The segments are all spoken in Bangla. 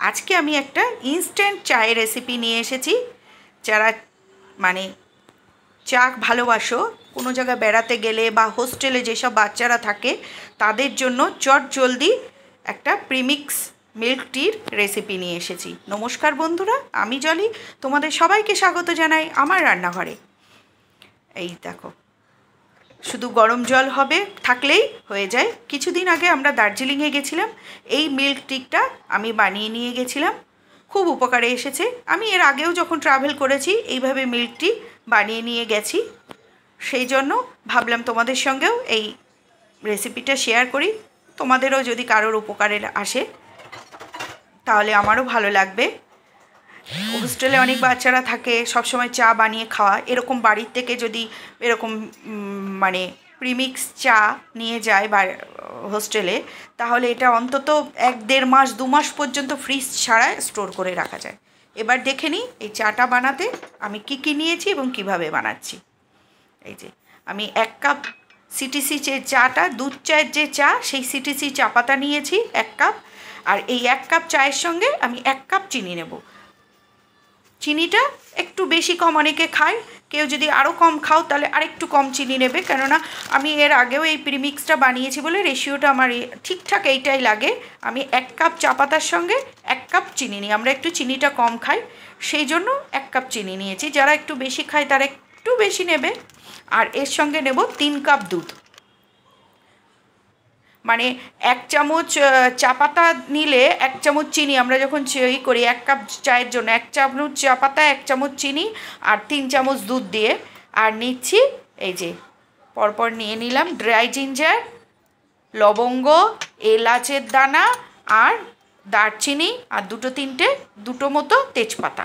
আজকে আমি একটা ইনস্ট্যান্ট চায়ের রেসিপি নিয়ে এসেছি। যারা মানে চা ভালোবাসো, কোনো জায়গায় বেড়াতে গেলে বা হোস্টেলে যেসব বাচ্চারা থাকে তাদের জন্য চটজলদি একটা প্রিমিক্স মিল্ক টির রেসিপি নিয়ে এসেছি। নমস্কার বন্ধুরা, আমি জলি, তোমাদের সবাইকে স্বাগত জানাই আমার রান্নাঘরে। এই দেখো, শুধু গরম জল হবে থাকলেই হয়ে যায়। কিছুদিন আগে আমরা দার্জিলিংয়ে গেছিলাম, এই মিল্ক টিটা আমি বানিয়ে নিয়ে গেছিলাম, খুব উপকারে এসেছে। আমি এর আগেও যখন ট্রাভেল করেছি এইভাবে মিল্ক টি বানিয়ে নিয়ে গেছি, সেই জন্য ভাবলাম তোমাদের সঙ্গেও এই রেসিপিটা শেয়ার করি। তোমাদেরও যদি কারোর উপকারে আসে তাহলে আমারও ভালো লাগবে। হোস্টেলে অনেক বাচ্চারা থাকে, সবসময় চা বানিয়ে খাওয়া, এরকম বাড়ির থেকে যদি এরকম মানে প্রিমিক্স চা নিয়ে যায় বা হোস্টেলে, তাহলে এটা অন্তত 1-1.5 মাস 2 মাস পর্যন্ত ফ্রিজ ছাড়া স্টোর করে রাখা যায়। এবার দেখে নিই এই চাটা বানাতে আমি কি নিয়েছি এবং কিভাবে বানাচ্ছি। এই যে আমি 1 কাপ সিটিসি যে চাটা, দুধ চায়ের যে চা, সেই সিটিসি চা পাতা নিয়েছি 1 কাপ। আর এই 1 কাপ চায়ের সঙ্গে আমি 1 কাপ চিনি নেব। চিনিটা একটু বেশি কম অনেকে খায়, কেউ যদি আরও কম খাও তাহলে আরেকটু কম চিনি নেবে, কেননা আমি এর আগেও এই প্রিমিক্সটা বানিয়েছি বলে রেশিওটা আমার ঠিকঠাক এইটাই লাগে। আমি 1 কাপ চা পাতার সঙ্গে 1 কাপ চিনি নিই, আমরা একটু চিনিটা কম খাই সেই জন্য 1 কাপ চিনি নিয়েছি। যারা একটু বেশি খায় তারা একটু বেশি নেবে। আর এর সঙ্গে নেব 3 কাপ দুধ, মানে 1 চামচ চা পাতা নিলে 1 চামচ চিনি, আমরা যখন করি 1 কাপ চায়ের জন্য 1 চামচ চা পাতা, 1 চামচ চিনি আর 3 চামচ দুধ দিয়ে। আর নিচ্ছি এই যে পরপর নিয়ে নিলাম ড্রাই জিঞ্জার, লবঙ্গ, এলাচের দানা আর দারচিনি, আর 2-3টে মতো তেজপাতা,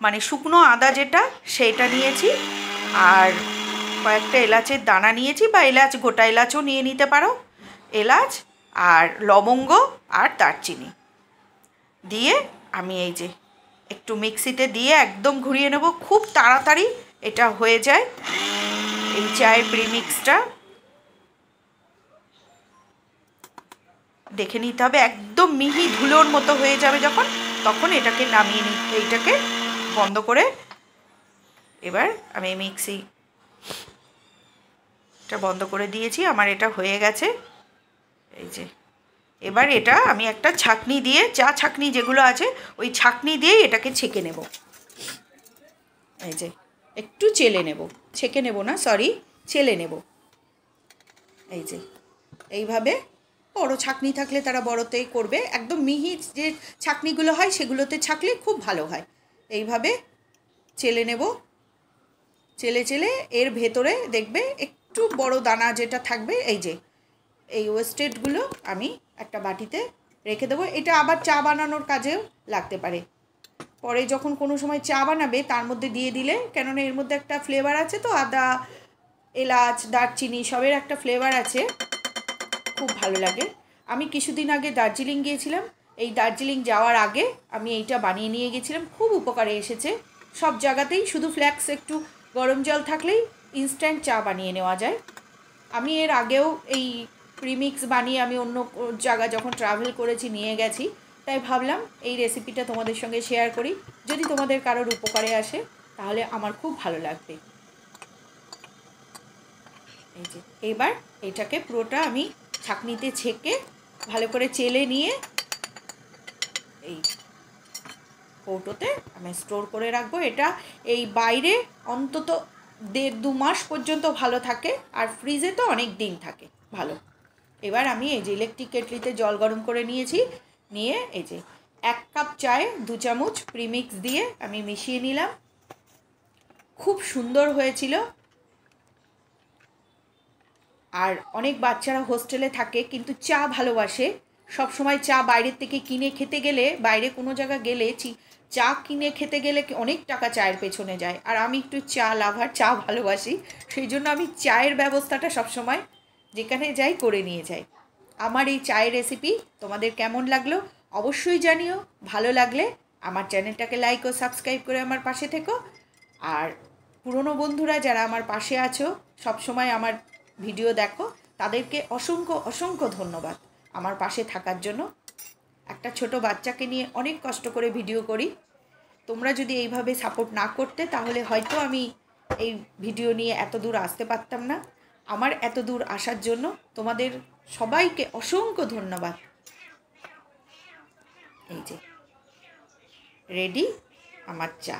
মানে শুকনো আদা যেটা সেটা নিয়েছি। আর কয়েকটা এলাচের দানা নিয়েছি, বা এলাচ গোটা এলাচও নিয়ে নিতে পারো। এলাচ আর লবঙ্গ আর দারচিনি দিয়ে আমি এই যে একটু মিক্সিতে দিয়ে একদম ঘুরিয়ে নেব। খুব তাড়াতাড়ি এটা হয়ে যায় এই চায়ের প্রিমিক্সটা। দেখে নিতে হবে একদম মিহি ধুলোর মতো হয়ে যাবে যখন, তখন এটাকে নামিয়ে এইটাকে বন্ধ করে এবার আমি মিক্সিটা বন্ধ করে দিয়েছি। আমার এটা হয়ে গেছে। এই যে এবার এটা আমি একটা ছাঁকনি দিয়ে, চা ছাঁকনি যেগুলো আছে ওই ছাঁকনি দিয়েই এটাকে ছেঁকে নেব। এই যে একটু চেলে নেব, ছেঁকে নেব না, সরি, চেলে নেব। এই যে এইভাবে, বড় ছাঁকনি থাকলে তারা বড়তেই করবে, একদম মিহি যে ছাঁকনিগুলো হয় সেগুলোতে ছাঁকলে খুব ভালো হয়। এইভাবে চেলে নেব। চেলে এর ভেতরে দেখবে একটু বড় দানা যেটা থাকবে, এই যে এই ওয়েস্টেডগুলো আমি একটা বাটিতে রেখে দেবো। এটা আবার চা বানানোর কাজেও লাগতে পারে। পরে যখন কোনো সময় চা বানাবে তার মধ্যে দিয়ে দিলে, কেননা এর মধ্যে একটা ফ্লেভার আছে তো, আদা, এলাচ, দারচিনি সবের একটা ফ্লেভার আছে, খুব ভালো লাগে। আমি কিছুদিন আগে দার্জিলিং গিয়েছিলাম, এই দার্জিলিং যাওয়ার আগে আমি এইটা বানিয়ে নিয়ে গেছিলাম, খুব উপকারে এসেছে। সব জায়গাতেই শুধু ফ্ল্যাক্স একটু গরম জল থাকলেই ইনস্ট্যান্ট চা বানিয়ে নেওয়া যায়। আমি এর আগেও এই প্রিমিক্স বানিয়ে আমি অন্য জায়গায় যখন ট্রাভেল করেছি নিয়ে গেছি, তাই ভাবলাম এই রেসিপিটা তোমাদের সঙ্গে শেয়ার করি। যদি তোমাদের কারোর উপকারে আসে তাহলে আমার খুব ভালো লাগবে। এই যে এবার এটাকে পুরোটা আমি ছাঁকনিতে ছেঁকে ভালো করে চেলে নিয়ে এই কৌটোতে আমি স্টোর করে রাখবো। এটা এই বাইরে অন্তত 1.5-2 মাস পর্যন্ত ভালো থাকে, আর ফ্রিজে তো অনেক দিন থাকে ভালো। এবার আমি এই যে ইলেকট্রিক কেটলিতে জল গরম করে নিয়েছি, নিয়ে এই যে 1 কাপ চায়ে 2 চামচ প্রিমিক্স দিয়ে আমি মিশিয়ে নিলাম। খুব সুন্দর হয়েছিল। আর অনেক বাচ্চারা হোস্টেলে থাকে কিন্তু চা ভালোবাসে, সব সময় চা বাইরের থেকে কিনে খেতে গেলে, বাইরে কোনো জায়গা গেলে চা কিনে খেতে গেলে অনেক টাকা চায়ের পেছনে যায়। আর আমি একটু চা লাভার, চা ভালোবাসি, সেই জন্য আমি চায়ের ব্যবস্থাটা সবসময় যেখানে যাই করে নিয়ে যাই। আমার এই চায়ের রেসিপি তোমাদের কেমন লাগলো অবশ্যই জানিও। ভালো লাগলে আমার চ্যানেলটাকে লাইক ও সাবস্ক্রাইব করে আমার পাশে থেকো। আর পুরনো বন্ধুরা যারা আমার পাশে আছো, সবসময় আমার ভিডিও দেখো, তাদেরকে অসংখ্য অসংখ্য ধন্যবাদ আমার পাশে থাকার জন্য। একটা ছোট বাচ্চাকে নিয়ে অনেক কষ্ট করে ভিডিও করি। তোমরা যদি এইভাবে সাপোর্ট না করতে তাহলে হয়তো আমি এই ভিডিও নিয়ে এত দূর আসতে পারতাম না। আমার এত দূর আসার জন্য তোমাদের সবাইকে অসংখ্য ধন্যবাদ। এই যে রেডি আমার চা।